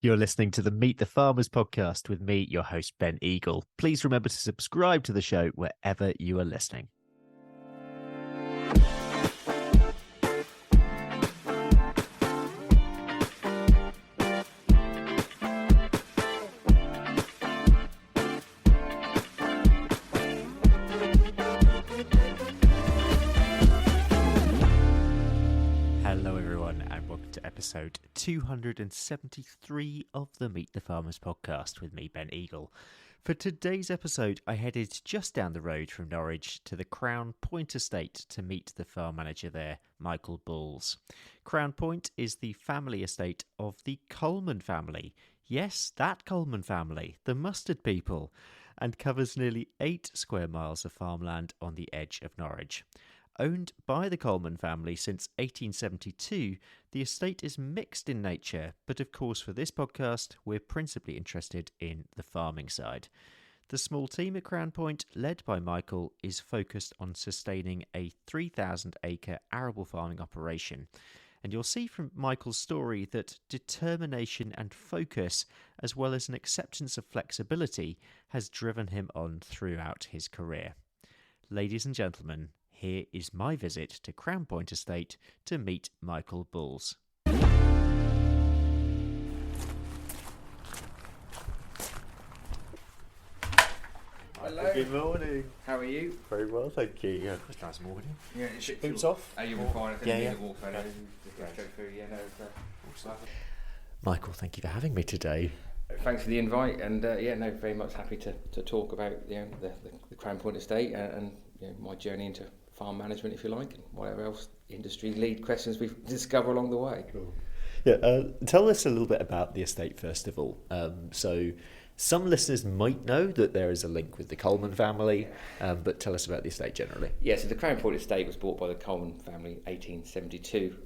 You're listening to the Meet the Farmers podcast with me, your host, Ben Eagle. Please remember to subscribe to the show wherever you are listening. Hello everyone and welcome to episode 273 of the Meet the Farmers podcast with me, Ben Eagle. For today's episode, I headed just down the road from Norwich to the Crown Point estate to meet the farm manager there, Michael Bulls. Crown Point is the family estate of the Colman family. Yes, that Colman family, the mustard people, and covers nearly 8 square miles of farmland on the edge of Norwich. Owned by the Colman family since 1872, the estate is mixed in nature, but of course for this podcast we're principally interested in the farming side. The small team at Crown Point, led by Michael, is focused on sustaining a 3,000-acre arable farming operation. And you'll see from Michael's story that determination and focus, as well as an acceptance of flexibility, has driven him on throughout his career. Ladies and gentlemen, here is my visit to Crown Point Estate to meet Michael Bulls. Hello. Good morning. How are you? Very well, thank you. Yeah, it's nice morning. Yeah, it's Boots off? Are you fine? I Yeah. Walk through. Just go through. Yeah, no. Michael, thank you for having me today. Thanks for the invite, and very much happy to talk about the Crown Point Estate and my journey into farm management, if you like, and whatever else industry lead questions we discover along the way. Cool. Yeah, tell us a little bit about the estate first of all. So some listeners might know that there is a link with the Colman family, but tell us about the estate generally. Yeah, so the Crown Point Estate was bought by the Colman family in 1872.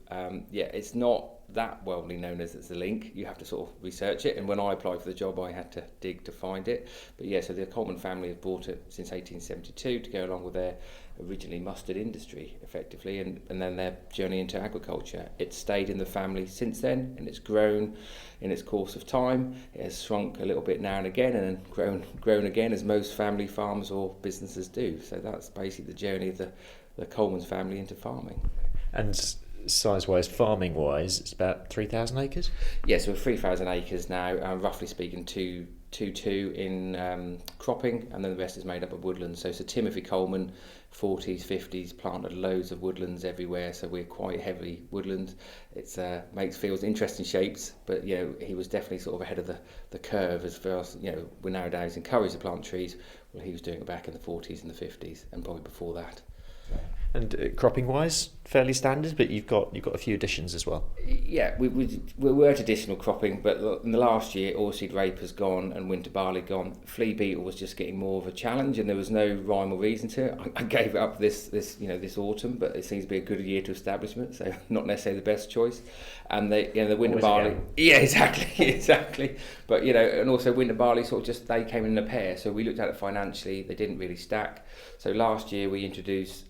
It's not that widely known as a link. You have to sort of research it, and when I applied for the job I had to dig to find it. But yeah, so the Colman family have bought it since 1872 to go along with their originally mustard industry effectively, and then their journey into agriculture. It's stayed in the family since then, and it's grown in its course of time. It has shrunk a little bit now and again, and then grown again, as most family farms or businesses do. So that's basically the journey of the Colman's family into farming. And size-wise, farming-wise, it's about 3,000 acres? Yes, we're 3,000 acres now, roughly speaking, two in cropping, and then the rest is made up of woodlands. So Timothy Colman, 40s, 50s, planted loads of woodlands everywhere, so we're quite heavily woodland. It makes fields interesting shapes, but he was definitely sort of ahead of the curve as far as we're nowadays encouraged to plant trees. Well, he was doing it back in the 40s and the 50s, and probably before that. And cropping-wise, fairly standard, but you've got a few additions as well. Yeah, we were traditional cropping, but in the last year, oilseed rape has gone and winter barley gone. Flea beetle was just getting more of a challenge, and there was no rhyme or reason to it. I gave it up this autumn, but it seems to be a good year to establishment, so not necessarily the best choice. And the winter barley, yeah, exactly. But and also winter barley they came in a pair, so we looked at it financially. They didn't really stack. So last year we introduced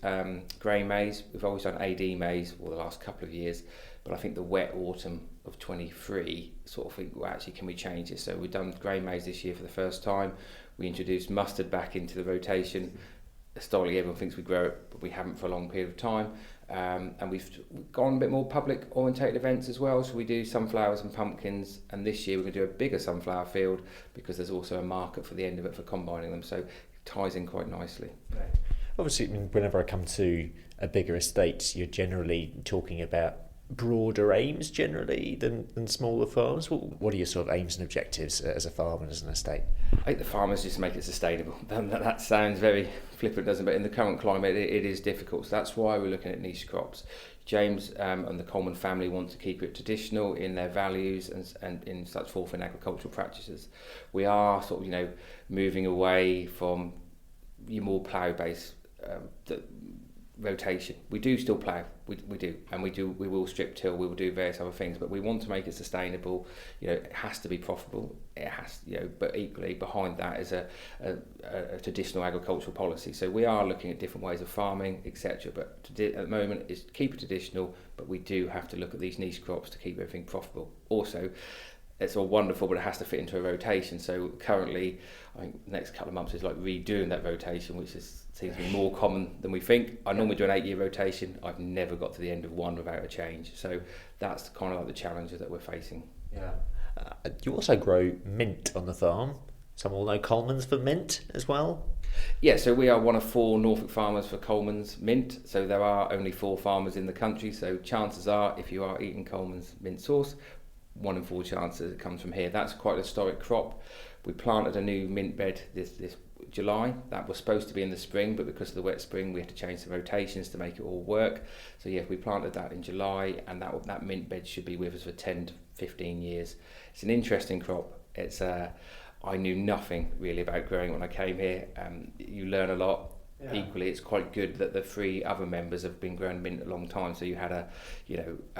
grey maize. We've always done AD maize for the last couple of years, but I think the wet autumn of 23 sort of think, well, actually, can we change this? So we've done grey maize this year for the first time. We introduced mustard back into the rotation. Historically, everyone thinks we grow it, but we haven't for a long period of time. And we've gone a bit more public orientated events as well. So we do sunflowers and pumpkins, and this year we're going to do a bigger sunflower field because there's also a market for the end of it for combining them. So it ties in quite nicely. Obviously, whenever I come to a bigger estate, you're generally talking about broader aims generally than smaller farms. What are your sort of aims and objectives as a farm and as an estate? I think the farmers just make it sustainable. That sounds very flippant, doesn't it? But in the current climate, it is difficult. So that's why we're looking at niche crops. James and the Colman family want to keep it traditional in their values and in such forth in agricultural practices. We are sort of moving away from your more plough-based rotation. We do still plough, we do, and we will strip till, we will do various other things, but we want to make it sustainable. It has to be profitable. It has, but equally behind that is a traditional agricultural policy. So we are looking at different ways of farming, etc. But at the moment, is keep it traditional, but we do have to look at these niche crops to keep everything profitable. Also, it's all wonderful, but it has to fit into a rotation. So currently, I think the next couple of months is like redoing that rotation, which seems to be more common than we think. I normally do an 8-year rotation. I've never got to the end of one without a change. So that's kind of like the challenges that we're facing. Yeah. You also grow mint on the farm. Some will know Colman's for mint as well. Yeah, so we are one of 4 Norfolk farmers for Colman's mint. So there are only 4 farmers in the country. So chances are, if you are eating Colman's mint sauce, 1 in 4 chances it comes from here. That's quite a historic crop. We planted a new mint bed this July. That was supposed to be in the spring, but because of the wet spring, we had to change the rotations to make it all work. So yeah, we planted that in July, and that mint bed should be with us for 10 to 15 years. It's an interesting crop. I knew nothing really about growing when I came here. You learn a lot. Yeah. Equally, it's quite good that the 3 other members have been growing mint a long time. So you had a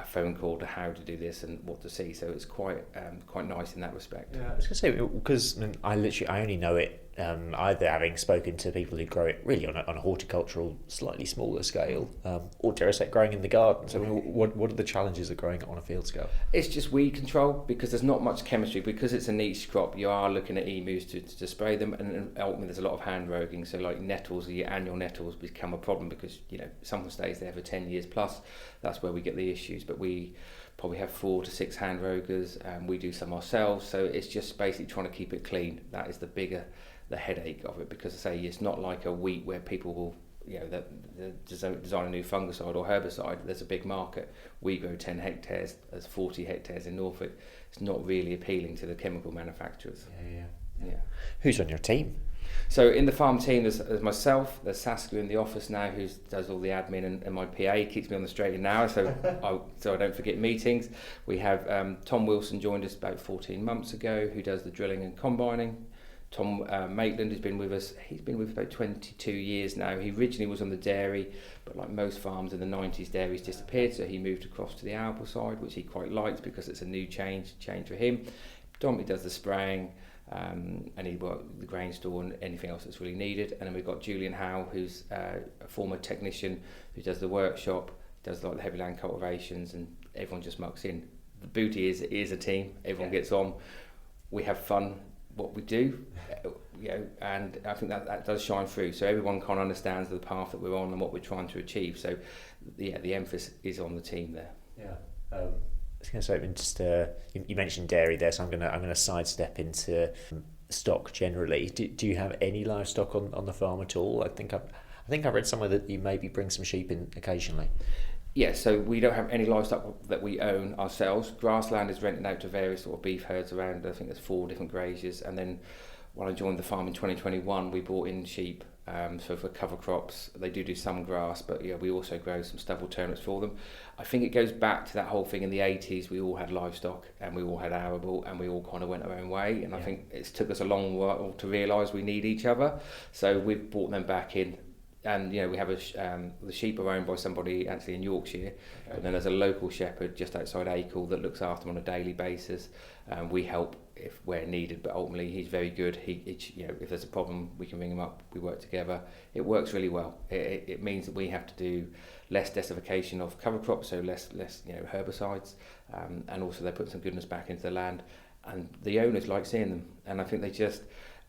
phone call to how to do this and what to see. So it's quite nice in that respect. Yeah, I was going to say, because I only know it either having spoken to people who grow it really on a horticultural, slightly smaller scale, or dare I say, growing in the garden. So what are the challenges of growing it on a field scale? It's just weed control, because there's not much chemistry. Because it's a niche crop, you are looking at emus to spray them, and ultimately there's a lot of hand roguing. So like nettles, your annual nettles become a problem because someone stays there for 10 years plus. That's where we get the issues. But we probably have 4 to 6 hand rogers, and we do some ourselves. So it's just basically trying to keep it clean. That is the headache of it, because I say it's not like a wheat where people will design a new fungicide or herbicide. There's a big market. We grow 10 hectares, there's 40 hectares in Norfolk. It's not really appealing to the chemical manufacturers. Yeah. Who's on your team? So in the farm team, there's myself, there's Saskia in the office now, who does all the admin, and my PA keeps me on the straight and narrow, so I don't forget meetings. We have Tom Wilson joined us about 14 months ago, who does the drilling and combining. Tom Maitland has been with us. He's been with us about 22 years now. He originally was on the dairy, but like most farms in the 90s, dairies disappeared, so he moved across to the arable side, which he quite likes because it's a new change for him. Predominantly does the spraying, and he works the grain store and anything else that's really needed. And then we've got Julian Howe, who's a former technician who does the workshop, does like the heavy land cultivations, and everyone just mucks in. The beauty is it is a team. Everyone gets on. We have fun what we do, and I think that does shine through. So everyone kind of understands the path that we're on and what we're trying to achieve. So the emphasis is on the team there. Yeah. I was going to say, just you mentioned dairy there, so I'm going to sidestep into stock generally. Do you have any livestock on the farm at all? I think I read somewhere that you maybe bring some sheep in occasionally. Yeah, so we don't have any livestock that we own ourselves. Grassland is rented out to various sort of beef herds around. I think there's 4 different graziers. And then when I joined the farm in 2021, we brought in sheep. So for cover crops, they do some grass, but we also grow some stubble turnips for them. I think it goes back to that whole thing in the 80s. We all had livestock and we all had arable, and we all kind of went our own way. And I think it's took us a long while to realise we need each other. So we've brought them back in. And we have the sheep are owned by somebody actually in Yorkshire, and then there's a local shepherd just outside Acle that looks after them on a daily basis. We help if where needed, but ultimately he's very good. If there's a problem, we can ring him up. We work together. It works really well. It means that we have to do less desertification of cover crops, so less herbicides, and also they put some goodness back into the land. And the owners like seeing them, and I think they just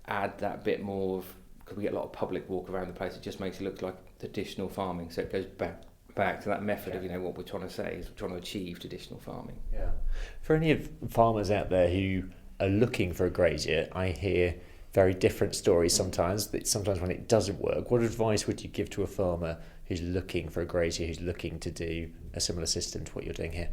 add that bit more of. Because we get a lot of public walk around the place, it just makes it look like traditional farming. So it goes back to that method of what we're trying to say is we're trying to achieve traditional farming. Yeah. For any of farmers out there who are looking for a grazier, I hear very different stories sometimes. Sometimes when it doesn't work, what advice would you give to a farmer who's looking for a grazier, who's looking to do a similar system to what you're doing here?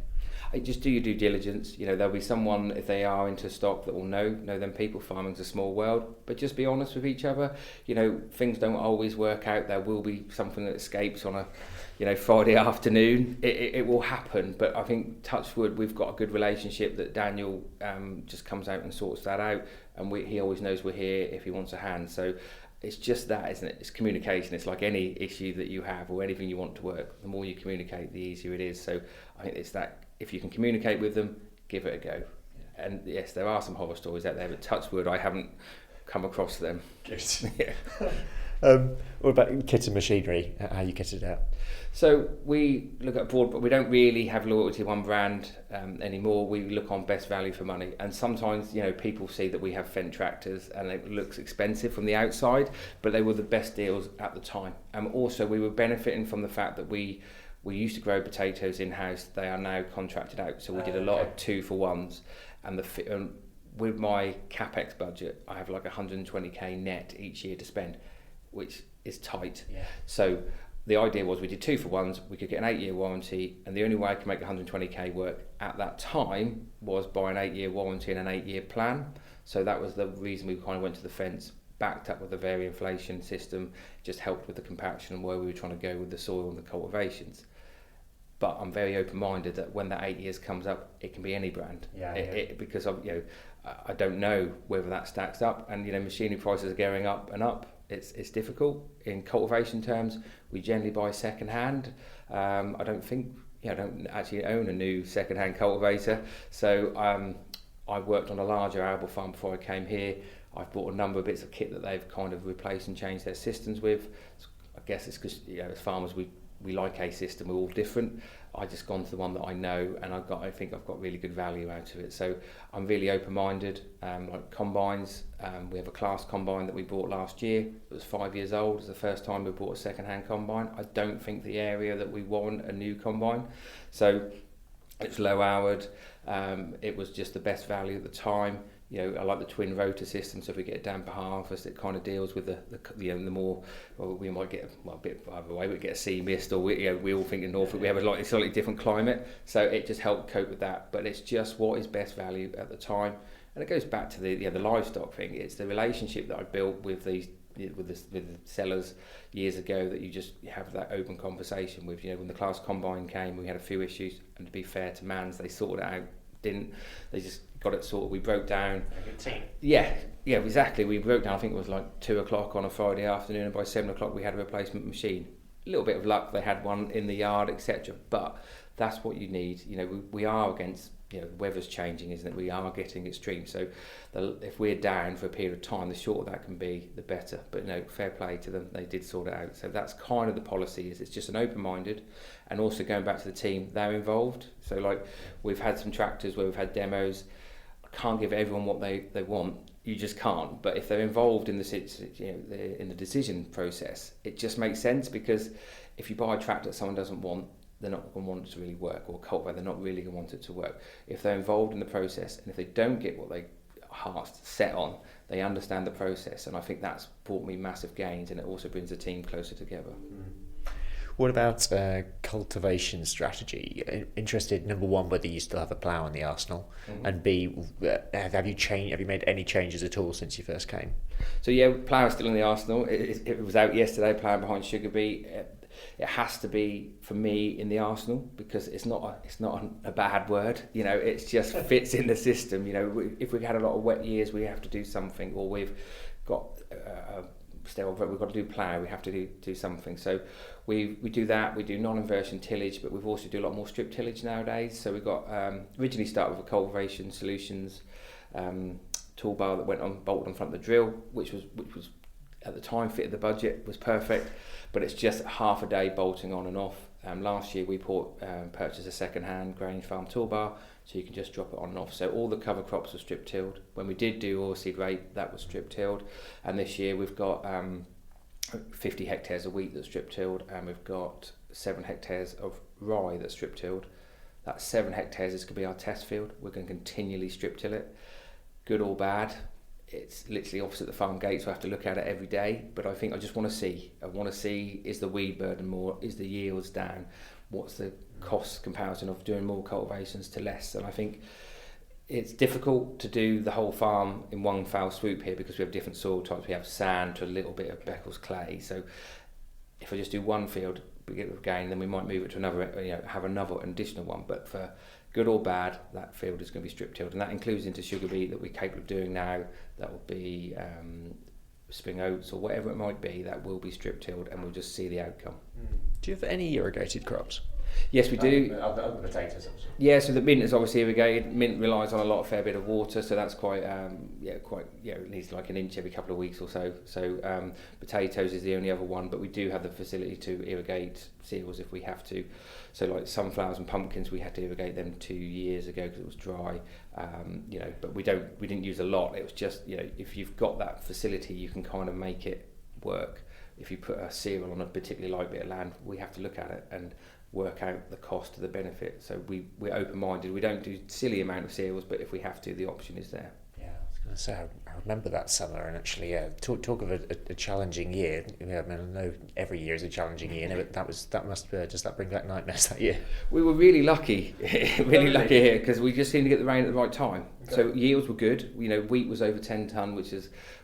Just do your due diligence. There'll be someone, if they are into stock, that will know them people. Farming's a small world, but just be honest with each other. Things don't always work out. There will be something that escapes on a Friday afternoon. It will happen, but I think touch wood, we've got a good relationship that Daniel just comes out and sorts that out, and he always knows we're here if he wants a hand. So it's just that, isn't it? It's communication. It's like any issue that you have or anything you want to work. The more you communicate, the easier it is. So I think it's that. If you can communicate with them, give it a go. Yeah. And yes, there are some horror stories out there, but touch wood, I haven't come across them. Yeah. What about kit and machinery? How you kit it out? So we look at broad, but we don't really have loyalty to one brand anymore. We look on best value for money, and sometimes people see that we have Fendt tractors and it looks expensive from the outside, but they were the best deals at the time. And also we were benefiting from the fact that we used to grow potatoes in house. They are now contracted out, so we did a lot of 2-for-1s, and with my capex budget, I have like 120k net each year to spend, which is tight. Yeah. So the idea was we did 2-for-1s, we could get an 8-year warranty, and the only way I could make 120k work at that time was by an 8-year warranty and an 8-year plan. So that was the reason we kind of went to the fence, backed up with the vari-inflation system, just helped with the compaction and where we were trying to go with the soil and the cultivations. But I'm very open-minded that when that 8 years comes up, it can be any brand. Because I don't know whether that stacks up, and machinery prices are going up and up. It's difficult. In cultivation terms, we generally buy second hand. I don't actually own a new second hand cultivator. So I worked on a larger arable farm before I came here. I've bought a number of bits of kit that they've kind of replaced and changed their systems with. I guess it's because as farmers we like a system, we're all different. I just gone to the one that I know, and I think I've got really good value out of it. So I'm really open-minded. Like combines, we have a class combine that we bought last year. It was 5 years old. It's the first time we bought a second-hand combine. I don't think the area that we warrant a new combine. So it's low-houred. It was just the best value at the time. I like the twin rotor system, so if we get a damper harvest, it kind of deals with the more, well, we might get a bit either way, we get a sea mist, or we all think in Norfolk we have a slightly different climate, so it just helped cope with that. But it's just what is best value at the time, and it goes back to the livestock thing. It's the relationship that I built with the sellers years ago that you have that open conversation with. When the class combine came, we had a few issues, and to be fair to Mans, they sorted it out. They just got it sorted. We broke down. A good team. Yeah, exactly. We broke down. I think it was like 2:00 on a Friday afternoon, and by 7:00 we had a replacement machine. A little bit of luck, they had one in the yard, etc. But that's what you need. We are against. The weather's changing, isn't it? We are getting extreme. So if we're down for a period of time, the shorter that can be, the better. But fair play to them. They did sort it out. So that's kind of the policy. It's just an open-minded, and also going back to the team, they're involved. So like we've had some tractors where we've had demos. I can't give everyone what they want. You just can't. But if they're involved in in the decision process, it just makes sense, because if you buy a tractor that someone doesn't want, they're not going to want it to really work, or cultivate, they're not really going to want it to work. If they're involved in the process, and if they don't get what they heart's set on, they understand the process, and I think that's brought me massive gains, and it also brings the team closer together. What about cultivation strategy? Interested, number one, whether you still have a plough in the arsenal, and B, have you made any changes at all since you first came? So yeah, plough is still in the arsenal. It was out yesterday, ploughing behind Sugar Beet. It has to be, for me, in the arsenal, because it's not a bad word. It just fits in the system. If we've had a lot of wet years, we have to do something, or we've got we've got to do plough. We have to do something. So we do that. We do non-inversion tillage, but we've also do a lot more strip tillage nowadays. So we've got originally started with a cultivation solutions toolbar that went on bolted on front of the drill, which was at the time fitted the budget, was perfect, but it's just half a day bolting on and off. Last year we purchased a second-hand Grange Farm toolbar, so you can just drop it on and off. So all the cover crops were strip tilled. When we did do oilseed rape, that was strip tilled, and this year we've got 50 hectares of wheat that's strip tilled, and we've got 7 hectares of rye that's strip tilled. That 7 hectares is going to be our test field. We're going to continually strip till it, good or bad. It's literally opposite the farm gate, so I have to look at it every day. But I think I just want to see. Is the weed burden more? Is the yields down? What's the cost comparison of doing more cultivations to less? And I think it's difficult to do the whole farm in one foul swoop here, because we have different soil types. We have sand to a little bit of Beccles clay. So if I just do one field, we get a gain, then we might move it to another, have another additional one. But for good or bad, that field is going to be strip tilled, and that includes into Sugar Beet that we're capable of doing now. That will be spring oats or whatever it might be. That will be strip tilled, and we'll just see the outcome. Do you have any irrigated crops? Yes, we do. Other potatoes, obviously. Yeah, so the mint is obviously irrigated. Mint relies on a fair bit of water, so that's quite it needs like an inch every couple of weeks or so. So potatoes is the only other one, but we do have the facility to irrigate cereals if we have to. So like sunflowers and pumpkins, we had to irrigate them 2 years ago because it was dry. But we didn't use a lot. It was just, if you've got that facility, you can kind of make it work. If you put a cereal on a particularly light bit of land, we have to look at it and work out the cost of the benefit. So we're open-minded. We don't do silly amount of cereals, but if we have to, the option is there. Yeah, I was going to say, I remember that summer, and actually, talk of a challenging year. I know every year is a challenging year, but does that bring back nightmares that year? We were really lucky, lucky here, because we just seemed to get the rain at the right time. Okay. So yields were good. Wheat was over 10 tonne, which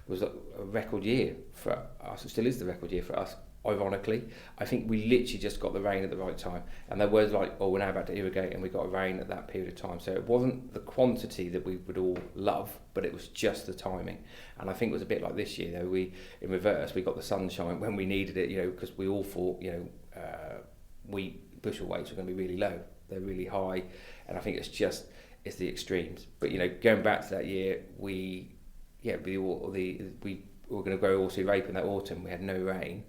was a record year for us. It still is the record year for us. Ironically, I think we literally just got the rain at the right time, and there was we're now about to irrigate, and we got rain at that period of time. So it wasn't the quantity that we would all love, but it was just the timing. And I think it was a bit like this year, though. In reverse, we got the sunshine when we needed it, because we all thought, wheat bushel weights were going to be really low. They're really high, and I think it's the extremes. But going back to that year, we were going to grow oilseed rape in that autumn. We had no rain.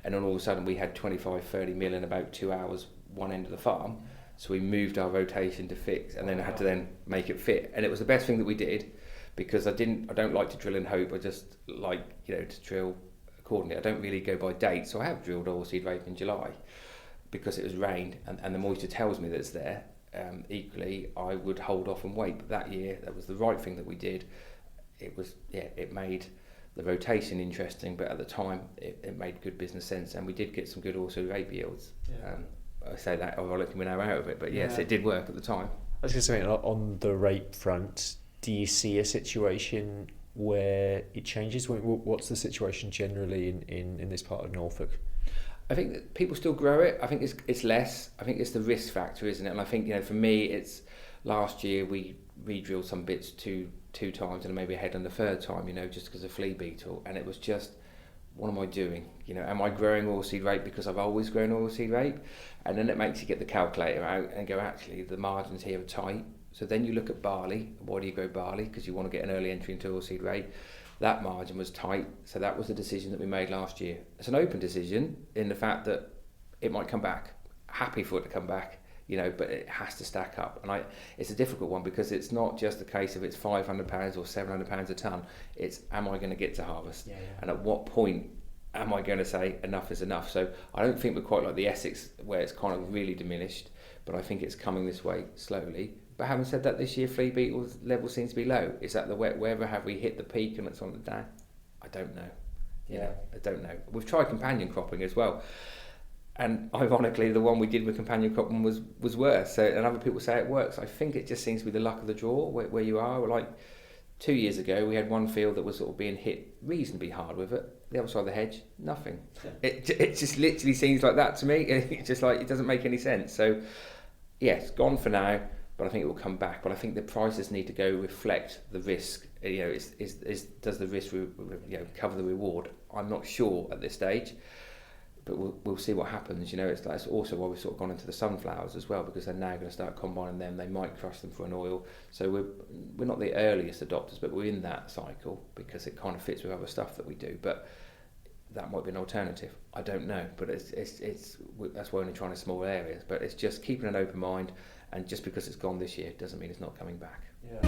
And then all of a sudden we had 25-30 mil in about 2 hours one end of the farm. So we moved our rotation to fix, and then I had to then make it fit. And it was the best thing that we did, because I don't like to drill in hope. I just like, to drill accordingly. I don't really go by date. So I have drilled oilseed rape in July because it was rained and the moisture tells me that it's there. Equally, I would hold off and wait. But that year, that was the right thing that we did. It made the rotation interesting, but at the time it made good business sense, and we did get some good oilseed rape yields. Yeah. I say that ironically we're now out of it, but yes, it did work at the time. I was going to say, on the rape front, do you see a situation where it changes? What's the situation generally in this part of Norfolk? I think that people still grow it. I think it's less. I think it's the risk factor, isn't it? And I think, for me, it's last year we re-drilled some bits two times and maybe ahead on the third time, just because of flea beetle, and it was just, what am I doing? Am I growing oilseed rape because I've always grown oilseed rape? And then it makes you get the calculator out and go, actually, the margins here are tight. So then you look at barley. Why do you grow barley? Because you want to get an early entry into oilseed rape. That margin was tight, so that was the decision that we made last year. It's an open decision in the fact that it might come back. Happy for it to come back. But it has to stack up. And it's a difficult one, because it's not just the case of it's £500 or £700 a tonne. It's, am I going to get to harvest? Yeah. And at what point am I going to say enough is enough? So I don't think we're quite like the Essex, where it's kind of really diminished, but I think it's coming this way slowly. But having said that, this year flea beetle level seems to be low. Is that the wet weather? Have we hit the peak and it's on the down? I don't know. I don't know. We've tried companion cropping as well. And ironically, the one we did with companion cropping was worse. So, and other people say it works. I think it just seems to be the luck of the draw where you are. Like 2 years ago, we had one field that was sort of being hit reasonably hard with it. The other side of the hedge, nothing. Yeah. It just literally seems like that to me. It's just like, it doesn't make any sense. So, yes, gone for now, but I think it will come back. But I think the prices need to go reflect the risk. Does the risk cover the reward? I'm not sure at this stage. But we'll see what happens. It's also why we've sort of gone into the sunflowers as well, because they're now going to start combining them. They might crush them for an oil. So we're not the earliest adopters, but we're in that cycle because it kind of fits with other stuff that we do. But that might be an alternative. I don't know. But it's that's why we're only trying in small areas. But it's just keeping an open mind, and just because it's gone this year doesn't mean it's not coming back. Yeah.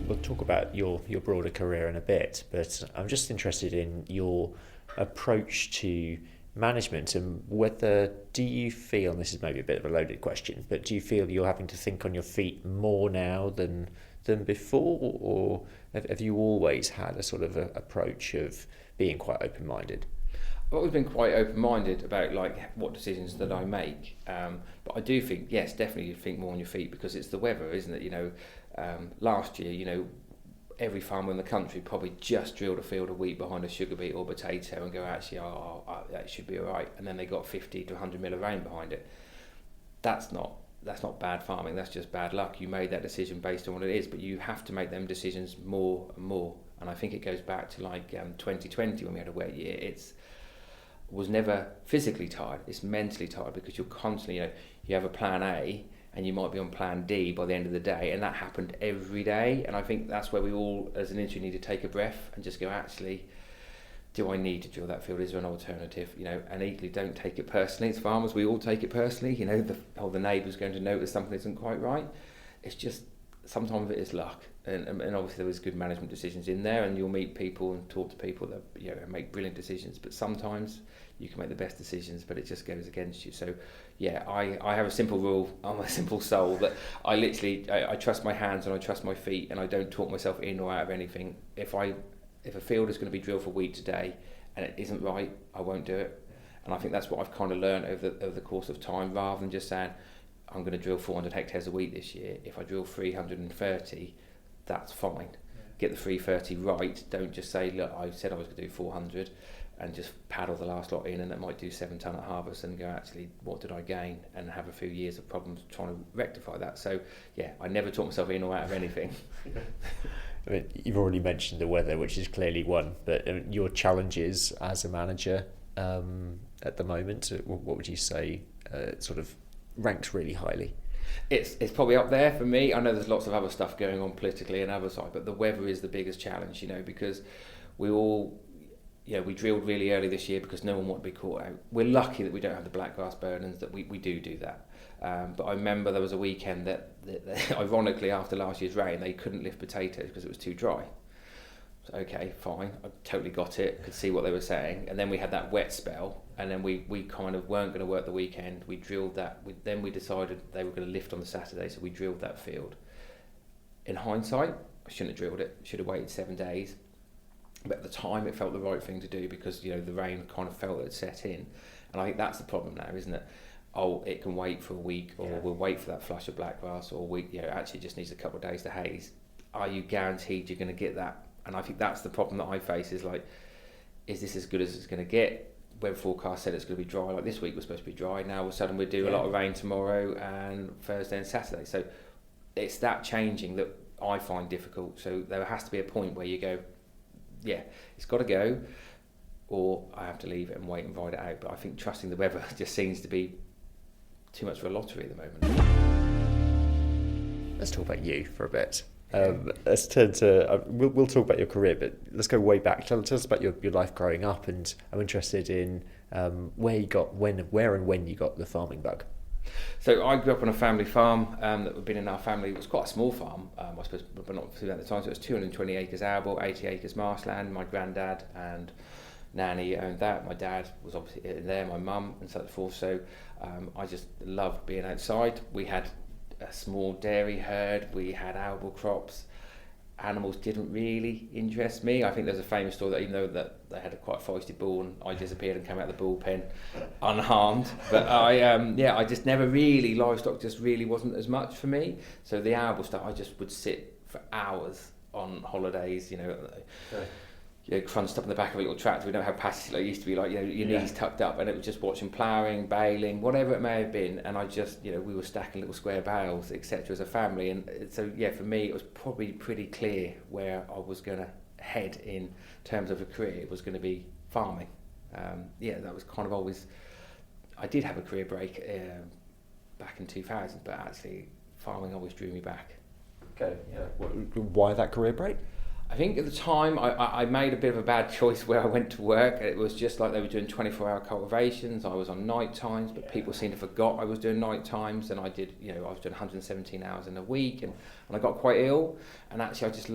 We'll talk about your broader career in a bit, but I'm just interested in your approach to management, and do you feel, and this is maybe a bit of a loaded question, but do you feel you're having to think on your feet more now than before, or have you always had a sort of approach of being quite open-minded? I've always been quite open-minded about what decisions that I make, but I do think, yes, definitely you think more on your feet, because it's the weather, isn't it? Last year, every farmer in the country probably just drilled a field of wheat behind a sugar beet or potato and go, actually, that should be all right. And then they got 50 to 100 mil of rain behind it. That's not bad farming. That's just bad luck. You made that decision based on what it is, but you have to make them decisions more and more. And I think it goes back to 2020 when we had a wet year. was never physically tired. It's mentally tired because you're constantly, you have a plan A and you might be on plan D by the end of the day, and that happened every day. And I think that's where we all, as an industry, need to take a breath and just go, actually, do I need to drill that field? Is there an alternative? And equally, don't take it personally. As farmers, we all take it personally. The neighbour's going to notice something isn't quite right. It's just, sometimes it is luck. And obviously there was good management decisions in there, and you'll meet people and talk to people that make brilliant decisions, but sometimes you can make the best decisions but it just goes against you. So I have a simple rule. I'm a simple soul that I trust my hands and I trust my feet, and I don't talk myself in or out of anything. If a field is going to be drilled for wheat today and it isn't right, I won't do it. And I think that's what I've kind of learned over the course of time, rather than just saying I'm going to drill 400 hectares of wheat this year. If I drill 330, that's fine. Get the 330 right. Don't just say, look, I said I was going to do 400 and just paddle the last lot in, and it might do 7 tonne at harvest, and go, actually, what did I gain? And have a few years of problems trying to rectify that. So I never talk myself in or out of anything. I mean, you've already mentioned the weather, which is clearly one, but your challenges as a manager at the moment, what would you say sort of ranks really highly? It's probably up there for me. I know there's lots of other stuff going on politically and other side, but the weather is the biggest challenge, because we all, we drilled really early this year because no one wanted to be caught out. We're lucky that we don't have the black grass burdens, that we do that. But I remember there was a weekend that ironically, after last year's rain, they couldn't lift potatoes because it was too dry. So, okay, fine, I totally got it, could see what they were saying. And then we had that wet spell, and then we kind of weren't going to work the weekend. We drilled that, then we decided they were going to lift on the Saturday, so we drilled that field. In hindsight, I shouldn't have drilled it, should have waited 7 days. But at the time, it felt the right thing to do because, the rain kind of felt it had set in. And I think that's the problem now, isn't it? Oh, it can wait for a week, or we'll wait for that flush of black grass, or actually it just needs a couple of days to haze. Are you guaranteed you're going to get that? And I think that's the problem that I face, is like, is this as good as it's going to get? Weather forecast said it's going to be dry. Like this week was supposed to be dry. Now all of a sudden we do a lot of rain tomorrow and Thursday and Saturday. So it's that changing that I find difficult. So there has to be a point where you go, it's got to go, or I have to leave it and wait and ride it out. But I think trusting the weather just seems to be too much of a lottery at the moment. Let's talk about you for a bit. Let's turn to, we'll talk about your career, but let's go way back. Tell us about your life growing up, and I'm interested in where and when you got the farming bug. So I grew up on a family farm that had been in our family. It was quite a small farm, I suppose, but not at the time. So it was 220 acres arable, 80 acres marshland. My granddad and nanny owned that. My dad was obviously in there, my mum and so forth. So I just loved being outside. We had a small dairy herd, we had arable crops. Animals didn't really interest me. I think there's a famous story that even though that they had a quite feisty bull, and I disappeared and came out of the bull pen unharmed. But I just never really, livestock just really wasn't as much for me. So the arable stuff, I just would sit for hours on holidays, crunched up in the back of a little tractor. We don't have passages like it used to be, like your knees tucked up, and it was just watching ploughing, baling, whatever it may have been. And I just, we were stacking little square bales, etc. as a family. And so for me, it was probably pretty clear where I was going to head in terms of a career. It was going to be farming. That was kind of always. I did have a career break back in 2000, but actually farming always drew me back. Okay. Yeah. Why that career break? I think at the time I made a bit of a bad choice where I went to work. It was just like they were doing 24-hour cultivations. I was on night times, but people seemed to forgot I was doing night times, and I did, I was doing 117 hours in a week, and I got quite ill. And actually, I just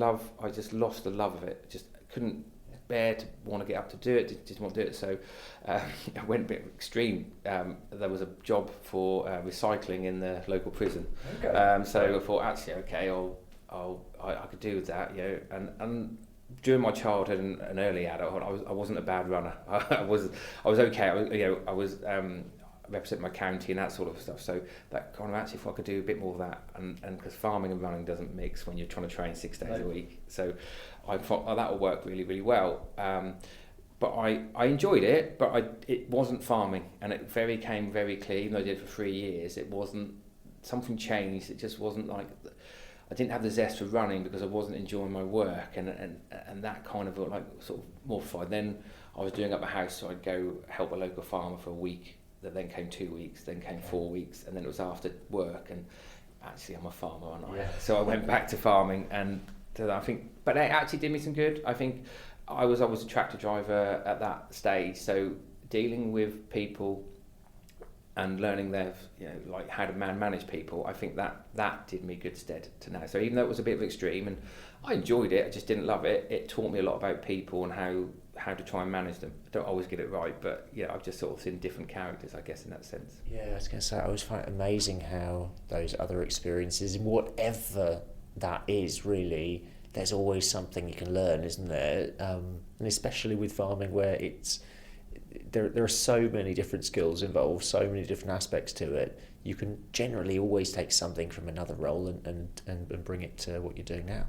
lost the love of it. Just couldn't bear to want to get up to do it. Didn't want to do it. So I went a bit extreme. There was a job for recycling in the local prison. Okay. So I thought, actually, okay, I could do with that, and during my childhood and early adulthood, I wasn't a bad runner. I was okay. I was representing my county and that sort of stuff. So that kind of actually, if I could do a bit more of that, and because farming and running doesn't mix when you're trying to train 6 days a week. So I thought that would work really, really well. But I enjoyed it, but it wasn't farming, and it came very clear. Even though I did it for 3 years, it wasn't. Something changed. It just wasn't like. I didn't have the zest for running because I wasn't enjoying my work, and that kind of like sort of mortified. Then I was doing up a house, so I'd go help a local farmer for a week. That then came 2 weeks, then came 4 weeks, and then it was after work. And actually, I'm a farmer, aren't I? Yeah. So I went back to farming, and I think, but it actually did me some good. I think I was a tractor driver at that stage, so dealing with people and learning their, like how to manage people, I think that did me good stead to now. So even though it was a bit of extreme, and I enjoyed it, I just didn't love it. It taught me a lot about people and how to try and manage them. I don't always get it right, but I've just sort of seen different characters, I guess, in that sense. Yeah, I was going to say, I always find it amazing how those other experiences, whatever that is, really, there's always something you can learn, isn't there? And especially with farming, where there are so many different skills involved, so many different aspects to it. You can generally always take something from another role and bring it to what you're doing now.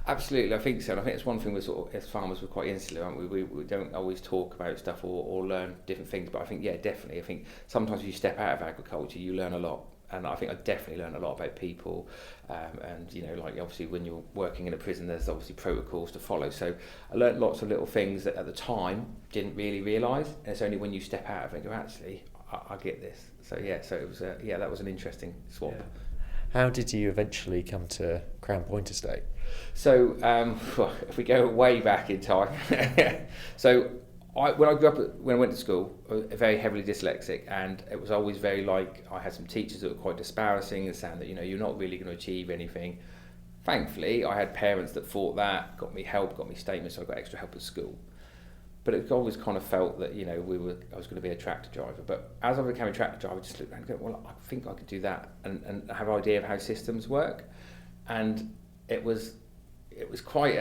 Absolutely, I think so. And I think it's one thing as farmers, we're quite insular, aren't we? We don't always talk about stuff or learn different things. But I think, definitely. I think sometimes if you step out of agriculture, you learn a lot. And I think I definitely learned a lot about people, and like obviously when you're working in a prison, there's obviously protocols to follow. So I learned lots of little things that at the time didn't really realise, and it's only when you step out of it, actually, I get this. So so it was that was an interesting swap. Yeah. How did you eventually come to Crown Point Estate? So if we go way back in time, so. When I went to school, I was very heavily dyslexic, and it was always very like, I had some teachers that were quite disparaging and saying that, you're not really going to achieve anything. Thankfully, I had parents that thought that, got me help, got me statements, so I got extra help at school. But it always kind of felt that, I was going to be a tractor driver. But as I became a tractor driver, I just looked around and go, well, I think I could do that, and have an idea of how systems work. And it was quite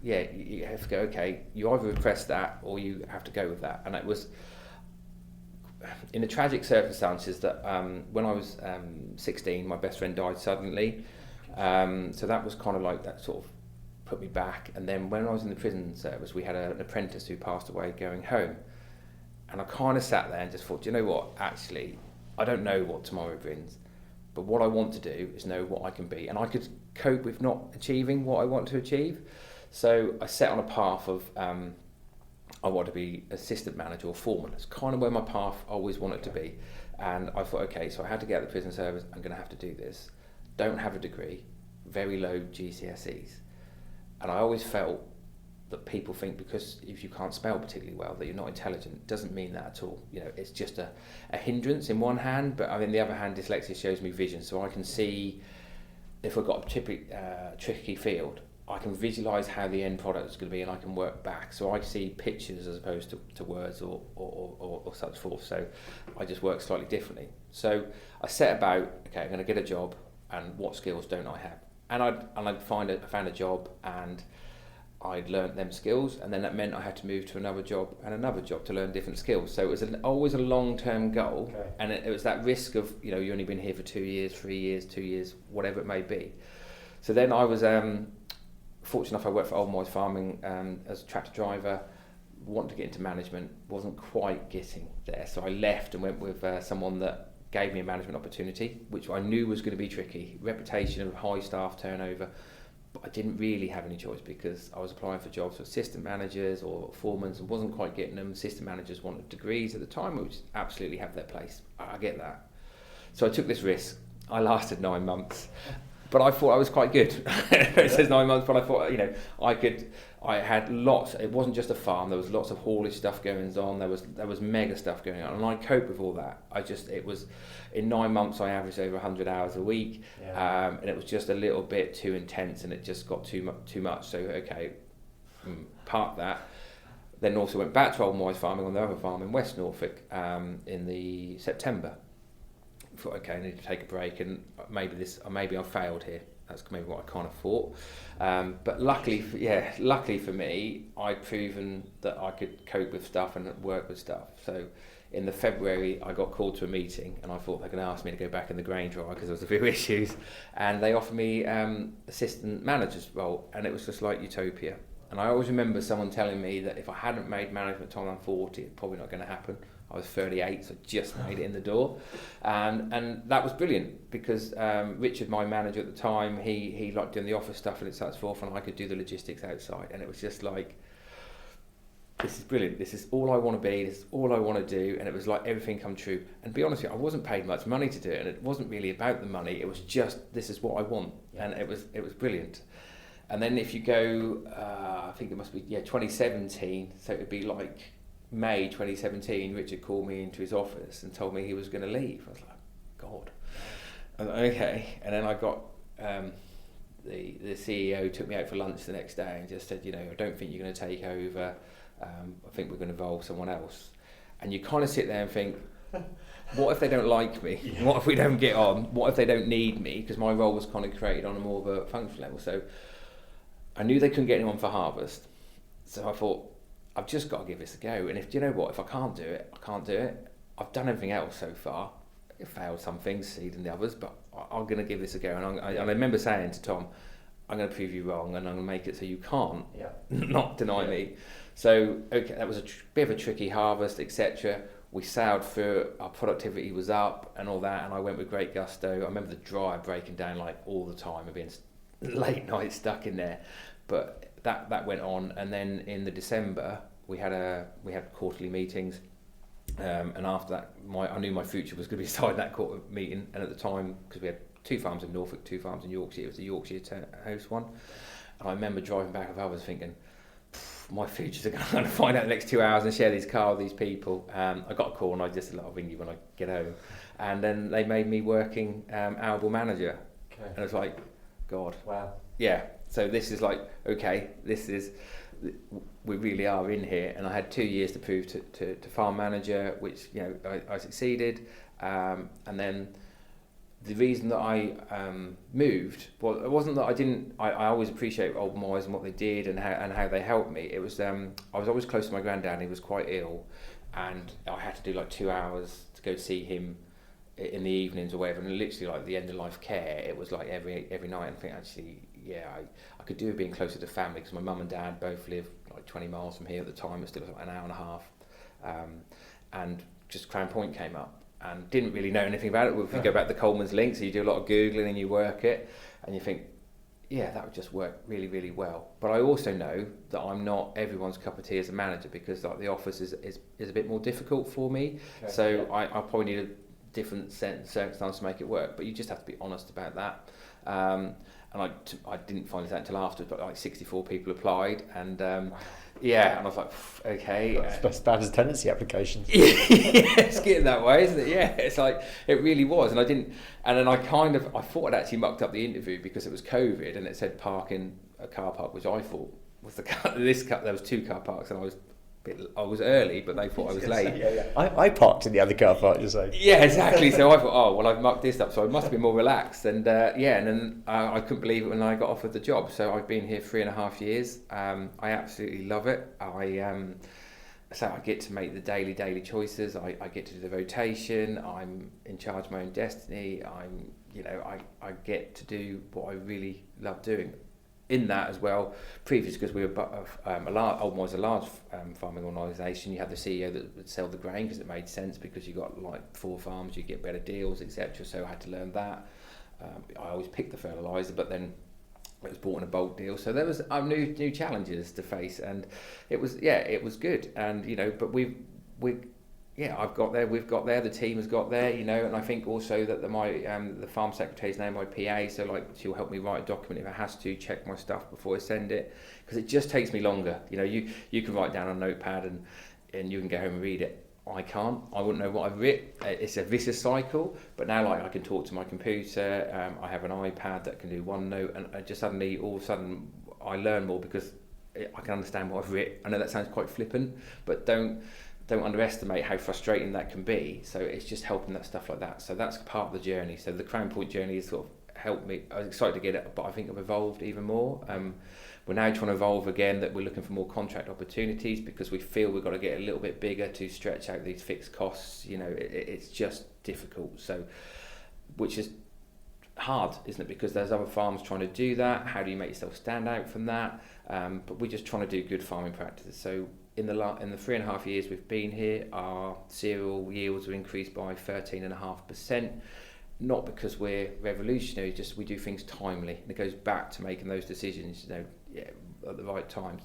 you have to go, okay, you either repress that or you have to go with that. And it was in the tragic circumstances that when I was 16, my best friend died suddenly. So that was kind of like, that sort of put me back. And then when I was in the prison service, we had an apprentice who passed away going home. And I kind of sat there and just thought, do you know what, actually, I don't know what tomorrow brings. But what I want to do is know what I can be. And I could cope with not achieving what I want to achieve. So I set on a path of, I want to be assistant manager or foreman. It's kind of where my path always wanted to be. And I thought, okay, so I had to get out of the prison service. I'm going to have to do this. Don't have a degree, very low GCSEs. And I always felt that people think because if you can't spell particularly well that you're not intelligent. Doesn't mean that at all. It's just a hindrance in one hand, but on the other hand, dyslexia shows me vision, so I can see if we've got a tricky field, I can visualise how the end product is going to be, and I can work back. So I see pictures as opposed to words or such forth. So I just work slightly differently. So I set about, okay, I'm going to get a job, and what skills don't I have? And I found a job, and I'd learnt them skills, and then that meant I had to move to another job and another job to learn different skills. So it was always a long-term goal, okay. And it was that risk of, you've only been here for 2 years, 3 years, 2 years, whatever it may be. So then I was fortunate enough, I worked for Old Moyes Farming as a tractor driver, wanted to get into management, wasn't quite getting there. So I left and went with someone that gave me a management opportunity, which I knew was going to be tricky, reputation of high staff turnover. But I didn't really have any choice because I was applying for jobs for assistant managers or foremen and wasn't quite getting them. Assistant managers wanted degrees at the time, which absolutely have their place. I get that. So I took this risk. I lasted 9 months, but I thought I was quite good. It says 9 months, but I thought, I had lots. It wasn't just a farm. There was lots of haulage stuff going on. There was mega stuff going on, and I coped with all that. It was in 9 months I averaged over 100 hours a week, and it was just a little bit too intense, and it just got too much. So okay, park that. Then also went back to Old Moyes Farming on the other farm in West Norfolk in the September. I thought, okay, I need to take a break, and maybe I failed here. That's maybe what I kind of thought. But luckily for me, I'd proven that I could cope with stuff and work with stuff. So in the February, I got called to a meeting, and I thought they were going to ask me to go back in the grain dryer because there was a few issues. And they offered me assistant manager's role, and it was just like utopia. And I always remember someone telling me that if I hadn't made management till I'm 40, it's probably not going to happen. I was 38, so I just made it in the door. And that was brilliant because Richard, my manager at the time, he liked doing the office stuff and so forth, and I could do the logistics outside. And it was just like, this is brilliant. This is all I want to be. This is all I want to do. And it was like everything come true. And to be honest with you, I wasn't paid much money to do it, and it wasn't really about the money. It was just, this is what I want. Yeah. And it was brilliant. And then if you go, I think it must be 2017. So it would be like May 2017. Richard called me into his office and told me he was going to leave. I was like, God. Okay. And then I got the CEO took me out for lunch the next day and just said, I don't think you're going to take over. I think we're going to involve someone else. And you kind of sit there and think, what if they don't like me? Yeah. What if we don't get on? What if they don't need me? Because my role was kind of created on a more of a functional level. So I knew they couldn't get anyone for harvest. So I thought, I've just got to give this a go. And if I can't do it, I can't do it. I've done everything else so far. It failed some things, seeding the others, but I'm going to give this a go. And I remember saying to Tom, I'm going to prove you wrong, and I'm going to make it so you can't not deny me. So, okay, that was a bit of a tricky harvest, etc. We sailed through, our productivity was up and all that, and I went with great gusto. I remember the dryer breaking down like all the time and being late night stuck in there. But that went on, and then in the December, we had quarterly meetings, and after that, I knew my future was going to be inside that quarter meeting, and at the time, because we had 2 farms in Norfolk, 2 farms in Yorkshire, it was the Yorkshire house one, and I remember driving back I was thinking, my future's going to find out the next 2 hours and share these car with these people. I got a call and I just said, I'll ring you when I get home. And then they made me working arable manager. Okay. And I was like, God. Wow. Yeah. So this is like, okay, we really are in here. And I had 2 years to prove to farm manager, which, I succeeded. And then the reason that I moved, well, it wasn't that I didn't. I always appreciate old boys and what they did and how they helped me. It was I was always close to my granddad. He was quite ill, and I had to do like 2 hours to go see him in the evenings or whatever. And literally like the end of life care, it was like every night. And I think actually, I could do with being closer to family because my mum and dad both live like 20 miles from here at the time. It still was like an hour and a half, and just Crown Point came up. And didn't really know anything about it. If you go back to Colman's link, so you do a lot of Googling and you work it, and you think, that would just work really, really well. But I also know that I'm not everyone's cup of tea as a manager because like the office is a bit more difficult for me. Okay. So I probably need a different circumstance to make it work. But you just have to be honest about that. And I didn't find this out until afterwards, but like 64 people applied, and and I was like, okay. That's as bad as tenancy applications. It's getting that way, isn't it? Yeah, it's like, it really was. And then I thought I'd actually mucked up the interview because it was COVID and it said park in a car park, which I thought was there was 2 car parks, and I was early, but they thought I was late. I parked in the other car park, you say. Yeah, exactly. So I thought, I've mucked this up, so I must have been more relaxed. And and then I couldn't believe it when I got offered the job. So I've been here 3.5 years. I absolutely love it. So I get to make the daily choices. I get to do the rotation. I'm in charge of my own destiny. I get to do what I really love doing. In that as well, previous, because we were a large farming organisation, you had the CEO that would sell the grain because it made sense because you got like 4 farms, you get better deals, etc. So I had to learn that. I always picked the fertiliser, but then it was bought in a bulk deal. So there was new challenges to face, and it was good. And but I've got there, we've got there, the team has got there, and I think also that the farm secretary's now my PA, so like she'll help me write a document if it has to, check my stuff before I send it, because it just takes me longer. You can write down on a notepad and you can go home and read it. I can't. I wouldn't know what I've written. It's a vicious cycle, but now like I can talk to my computer. I have an iPad that can do OneNote, and I just all of a sudden I learn more because I can understand what I've written. I know that sounds quite flippant, but don't underestimate how frustrating that can be. So it's just helping that stuff like that. So that's part of the journey. So the Crown Point journey has sort of helped me. I was excited to get it, but I think I've evolved even more. We're now trying to evolve again, that we're looking for more contract opportunities because we feel we've got to get a little bit bigger to stretch out these fixed costs. It's just difficult. So, which is hard, isn't it? Because there's other farms trying to do that. How do you make yourself stand out from that? But we're just trying to do good farming practices. So in the 3.5 years we've been here, our cereal yields have increased by 13.5%. Not because we're revolutionary, just we do things timely, and it goes back to making those decisions, at the right times.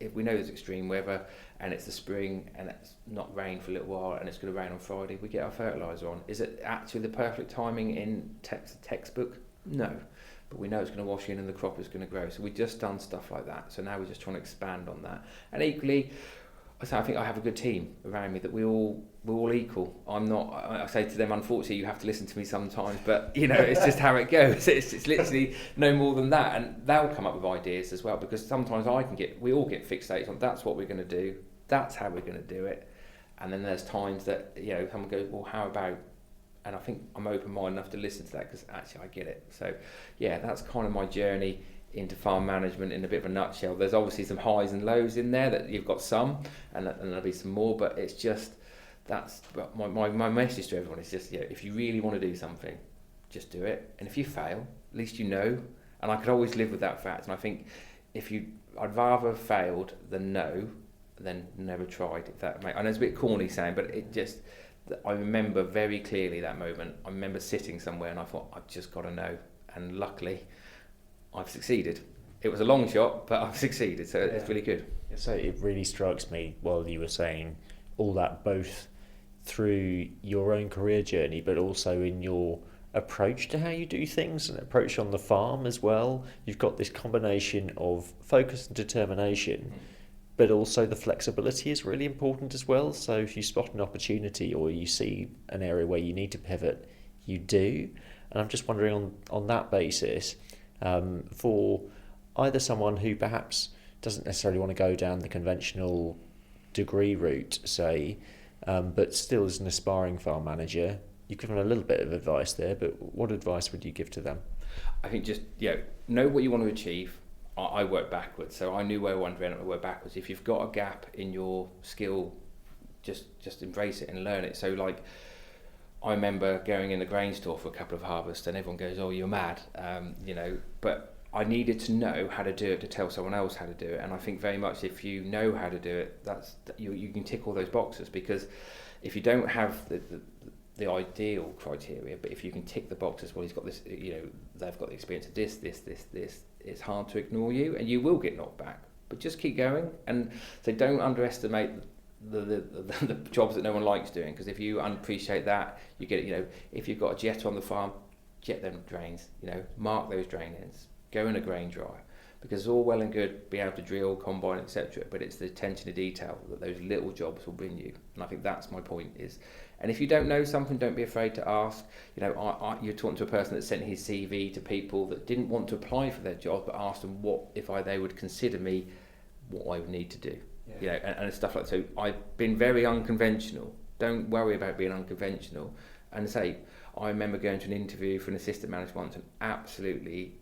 If we know there's extreme weather and it's the spring and it's not rain for a little while and it's going to rain on Friday, we get our fertiliser on. Is it actually the perfect timing in textbook? No, but we know it's going to wash in and the crop is going to grow. So we've just done stuff like that. So now we're just trying to expand on that. And equally, I think I have a good team around me that we're all equal. I say to them, unfortunately, you have to listen to me sometimes, but it's just how it goes. It's literally no more than that, and they'll come up with ideas as well, because sometimes we all get fixated on that's what we're going to do, that's how we're going to do it, and then there's times that someone goes, well, how about? And I think I'm open-minded enough to listen to that because actually I get it. So yeah, that's kind of my journey into farm management in a bit of a nutshell. There's obviously some highs and lows in there, that you've got some, and there'll be some more, but it's just, that's my message to everyone is just, if you really want to do something, just do it. And if you fail, at least you know. And I could always live with that fact. And I think I'd rather have failed than never tried. If that I know it's a bit corny saying, but I remember very clearly that moment. I remember sitting somewhere and I thought, I've just got to know. And luckily, I've succeeded. It was a long shot, but I've succeeded, so it's really good. So it really strikes me while you were saying all that, both through your own career journey, but also in your approach to how you do things and approach on the farm as well. You've got this combination of focus and determination, but also the flexibility is really important as well. So if you spot an opportunity or you see an area where you need to pivot, you do. And I'm just wondering on that basis, for either someone who perhaps doesn't necessarily want to go down the conventional degree route, say, but still is an aspiring farm manager. You've given a little bit of advice there, but what advice would you give to them? I think just know what you want to achieve. I work backwards, so I knew where I wanted to end up, I work backwards. If you've got a gap in your skill, just embrace it and learn it. So like, I remember going in the grain store for a couple of harvests and everyone goes, oh, you're mad, but I needed to know how to do it to tell someone else how to do it. And I think very much if you know how to do it, you can tick all those boxes, because if you don't have the ideal criteria, but if you can tick the boxes, well, he's got this, they've got the experience of this, it's hard to ignore you and you will get knocked back, but just keep going. And so don't underestimate the jobs that no one likes doing, because if you appreciate that, you get if you've got a jet on the farm, jet them drains, mark those drain ends, go in a grain dryer, because it's all well and good being able to drill, combine, etc., but it's the attention to detail that those little jobs will bring you. And I think that's my point is, and if you don't know something, don't be afraid to ask. You're talking to a person that sent his CV to people that didn't want to apply for their job, but asked them what if they would consider me, what I would need to do. And stuff like that. So I've been very unconventional. Don't worry about being unconventional. And I remember going to an interview for an assistant manager once and absolutely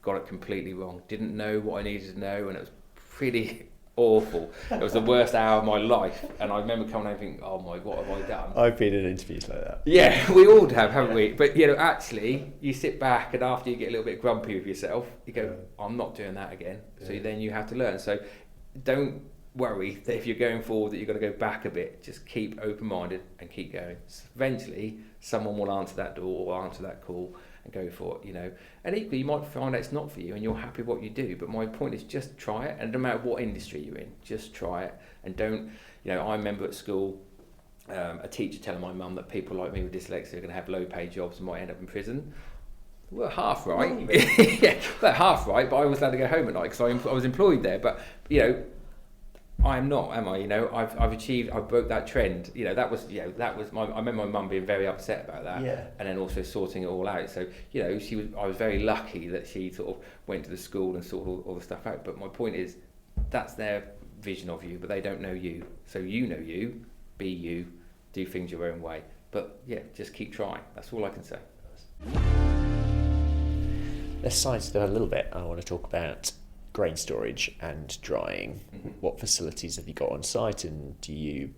got it completely wrong. Didn't know what I needed to know, and it was pretty awful. It was the worst hour of my life. And I remember coming home thinking, oh my, what have I done? I've been in interviews like that. Yeah, we all have, haven't we? But actually, you sit back and after you get a little bit grumpy with yourself, you go, I'm not doing that again. So then you have to learn. So don't worry that if you're going forward that you've got to go back a bit. Just keep open-minded and keep going. Eventually someone will answer that door or answer that call and go for it, and equally you might find out it's not for you and you're happy with what you do, but my point is just try it, and no matter what industry you're in, just try it. And don't I remember at school a teacher telling my mum that people like me with dyslexia are going to have low paid jobs and might end up in prison. Well, half right. Yeah, well, half right, but I was allowed to go home at night because I was employed there. But I am not, am I? I've broke that trend. That was I remember my mum being very upset about that. Yeah. And then also sorting it all out. So I was very lucky that she sort of went to the school and sorted all the stuff out. But my point is, that's their vision of you, but they don't know you. So you know you, be you, do things your own way. But yeah, just keep trying. That's all I can say. Let's sidestep a little bit. I want to talk about grain storage and drying. What facilities have you got on site, and do you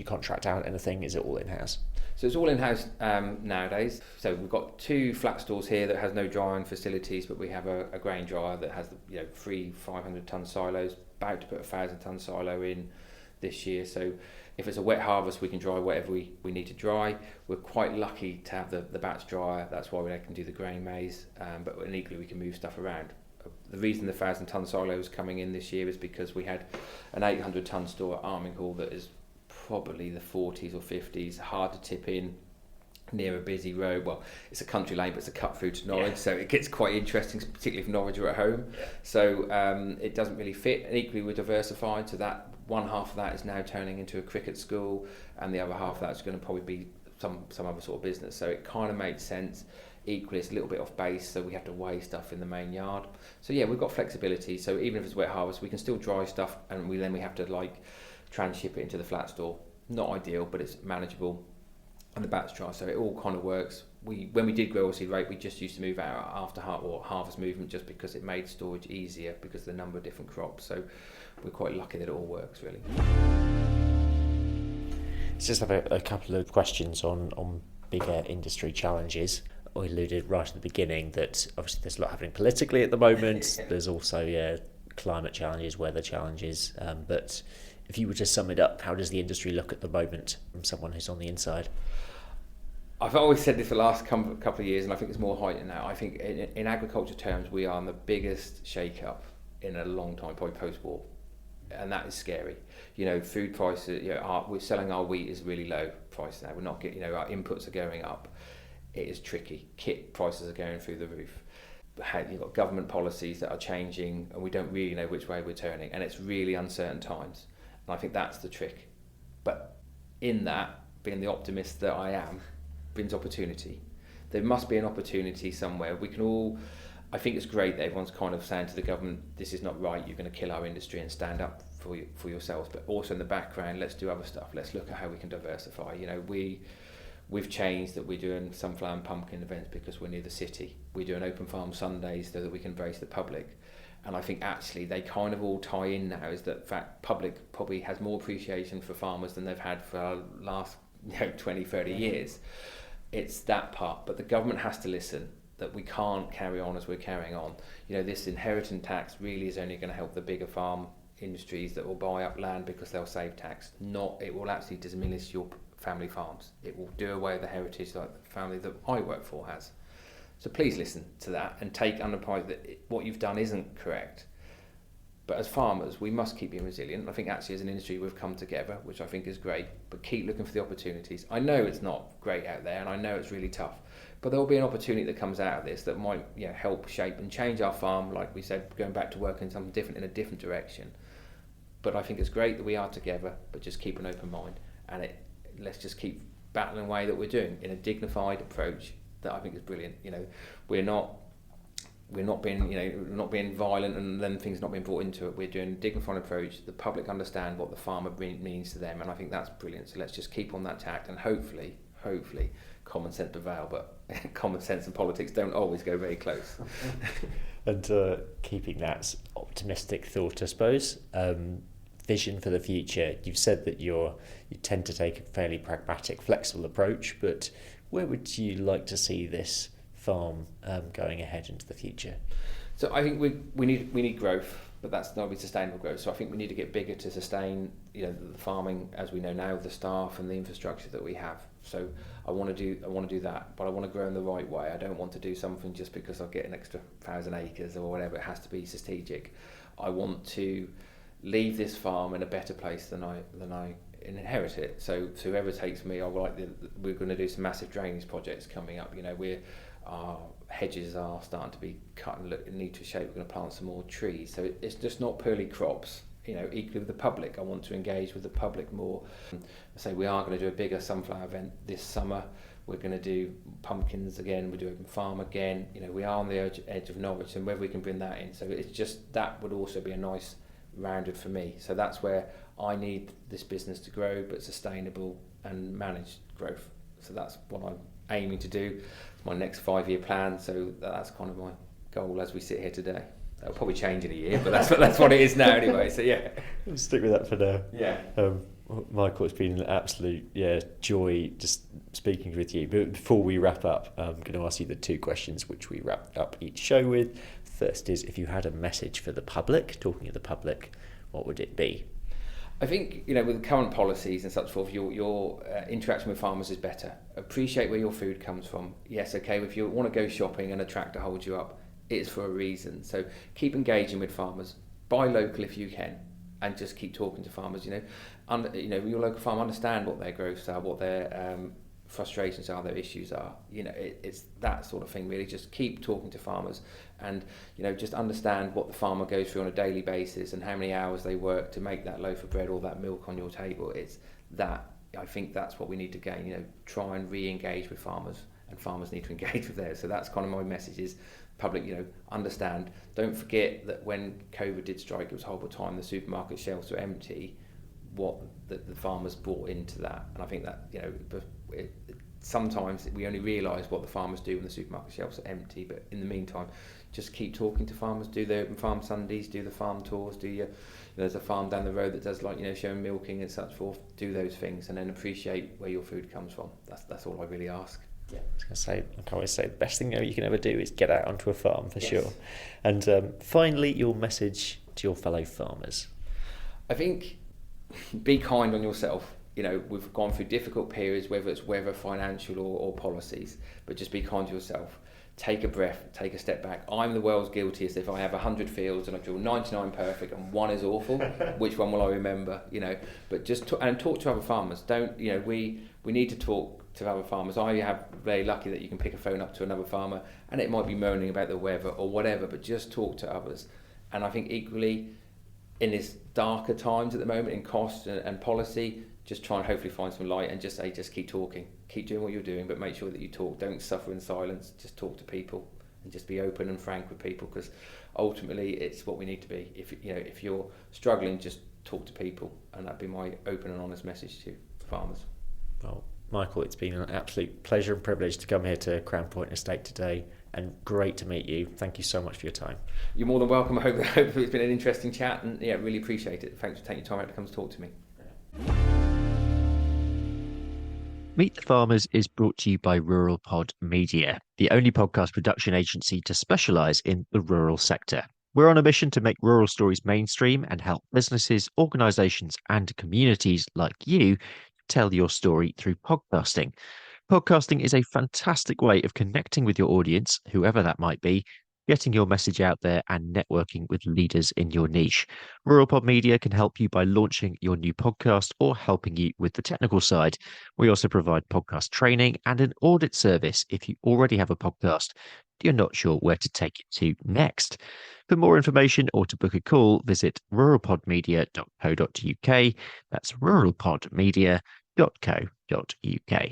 contract out anything? Is it all in-house? So it's all in-house nowadays. So we've got 2 flat stores here that has no drying facilities, but we have a grain dryer that has 3 500-ton silos, about to put a 1,000-ton silo in this year. So if it's a wet harvest, we can dry whatever we need to dry. We're quite lucky to have the batch dryer. That's why we can do the grain maize, but equally we can move stuff around. The reason the 1,000-ton silo is coming in this year is because we had an 800-ton store at Arminghall that is probably the 40s or 50s, hard to tip in, near a busy road. Well, it's a country lane, but it's a cut through to Norwich, so it gets quite interesting, particularly if Norwich are at home. So it doesn't really fit. And equally, we're diversified, so that one half of that is now turning into a cricket school, and the other half of that is going to probably be some other sort of business. So it kind of makes sense. Equally, it's a little bit off base, so we have to weigh stuff in the main yard. So yeah, we've got flexibility. So even if it's wet harvest, we can still dry stuff, and we have to tranship it into the flat store. Not ideal, but it's manageable. And the batch dry, so it all kind of works. When we did grow oilseed rape, we just used to move out after harvest movement, just because it made storage easier because of the number of different crops. So we're quite lucky that it all works, really. Let's just have a couple of questions on bigger industry challenges. I alluded right at the beginning that obviously there's a lot happening politically at the moment. There's also climate challenges, weather challenges. But if you were to sum it up, how does the industry look at the moment from someone who's on the inside? I've always said this for the last couple of years, and I think it's more heightened now. I think in agriculture terms, we are in the biggest shake-up in a long time, probably post-war. And that is scary. Food prices, we're selling our wheat is really low price now. We're not getting, our inputs are going up. It is tricky. Kit prices are going through the roof. You've got government policies that are changing, and we don't really know which way we're turning, and it's really uncertain times. And I think that's the trick. But in that, being the optimist that I am, brings opportunity. There must be an opportunity somewhere. I think it's great that everyone's kind of saying to the government, this is not right, you're going to kill our industry, and stand up for yourselves. But also in the background, let's do other stuff. Let's look at how we can diversify. We've changed that we're doing sunflower and pumpkin events because we're near the city. We're doing open farm Sundays so that we can embrace the public. And I think actually they kind of all tie in now, is that fact public probably has more appreciation for farmers than they've had for the last 20, 30 years. It's that part. But the government has to listen, that we can't carry on as we're carrying on. This inheritance tax really is only going to help the bigger farm industries that will buy up land because they'll save tax. It will actually diminish your family farms. It will do away with the heritage like the family that I work for has. So please listen to that and take under pride that what you've done isn't correct. But as farmers, we must keep being resilient. I think actually as an industry we've come together, which I think is great, but keep looking for the opportunities. I know it's not great out there, and I know it's really tough, but there will be an opportunity that comes out of this that might help shape and change our farm, like we said, going back to working something different in a different direction. But I think it's great that we are together, but just keep an open mind, and let's just keep battling away that we're doing in a dignified approach that I think is brilliant. We're not being violent and then things not being brought into it. We're doing a dignified approach. The public understand what the farmer means to them, and I think that's brilliant. So let's just keep on that tact, and hopefully common sense prevail, but common sense and politics don't always go very close. And keeping that optimistic thought, I suppose, vision for the future. You've said that you tend to take a fairly pragmatic, flexible approach, but where would you like to see this farm going ahead into the future? So I think we need growth, but that's not be sustainable growth. So I think we need to get bigger to sustain the farming as we know now, the staff and the infrastructure that we have. So I want to do that, but I want to grow in the right way. I don't want to do something just because I'll get an extra 1,000 acres or whatever. It has to be strategic. I want to leave this farm in a better place than I inherit it. So whoever takes me, we're going to do some massive drainage projects coming up. Our hedges are starting to be cut and look in need to shape. We're going to plant some more trees. So it's just not purely crops. Equally with the public, I want to engage with the public more. I say we are going to do a bigger sunflower event this summer. We're going to do pumpkins again. We do open farm again. We are on the edge of Norwich, and whether we can bring that in. So it's just that would also be a nice rounded for me. So that's where I need this business to grow, but sustainable and managed growth. So that's what I'm aiming to do. It's my next 5-year plan. So that's kind of my goal as we sit here today. That'll probably change in a year, but that's what it is now anyway. So yeah, We'll stick with that for now. yeah. Michael, it's been an absolute joy just speaking with you. But before we wrap up, I'm going to ask you the two questions which we wrap up each show with. First is, if you had a message for the public, talking to the public, what would it be? I think, with current policies and such forth, your interaction with farmers is better. Appreciate where your food comes from. Yes, okay, if you want to go shopping and a tractor holds you up, it's for a reason. So keep engaging with farmers. Buy local if you can, and just keep talking to farmers. Your local farm, understand what their growths are, what their frustrations are, their issues are. It's that sort of thing really. Just keep talking to farmers, and just understand what the farmer goes through on a daily basis and how many hours they work to make that loaf of bread or that milk on your table. It's that. I think that's what we need to gain. Try and re-engage with farmers, and farmers need to engage with theirs. So that's kind of my message: is public, understand. Don't forget that when COVID did strike, it was a horrible time. The supermarket shelves were empty. What the farmers brought into that, and I think that sometimes we only realise what the farmers do when the supermarket shelves are empty. But in the meantime, just keep talking to farmers. Do the open farm Sundays. Do the farm tours. There's a farm down the road that does showing milking and such forth. Do those things, and then appreciate where your food comes from. That's all I really ask. Yeah. I can always say the best thing you can ever do is get out onto a farm for sure. And finally, your message to your fellow farmers. I think be kind on yourself. We've gone through difficult periods, whether it's financial or policies, but just be kind to yourself. Take a breath, take a step back. I'm the world's guiltiest. If I have 100 fields and I drill 99 perfect and one is awful, which one will I remember? But just talk to other farmers. Don't we need to talk to other farmers. I have very lucky that you can pick a phone up to another farmer, and it might be moaning about the weather or whatever, but just talk to others. And I think equally, in this darker times at the moment in cost and policy, just try and hopefully find some light and just keep talking, keep doing what you're doing, but make sure that you talk. Don't suffer in silence. Just talk to people and just be open and frank with people, because ultimately it's what we need to be. If you're struggling, just talk to people, and that'd be my open and honest message to farmers. Well, Michael, it's been an absolute pleasure and privilege to come here to Crown Point Estate today, and great to meet you. Thank you so much for your time. You're more than welcome. I hope it's been an interesting chat, and really appreciate it. Thanks for taking your time out to come to talk to me. Meet the Farmers is brought to you by RuralPod Media, the only podcast production agency to specialise in the rural sector. We're on a mission to make rural stories mainstream and help businesses, organisations and communities like you tell your story through podcasting. Podcasting is a fantastic way of connecting with your audience, whoever that might be, getting your message out there and networking with leaders in your niche. RuralPod Media can help you by launching your new podcast or helping you with the technical side. We also provide podcast training and an audit service if you already have a podcast, you're not sure where to take it to next. For more information or to book a call, visit ruralpodmedia.co.uk. That's ruralpodmedia.co.uk.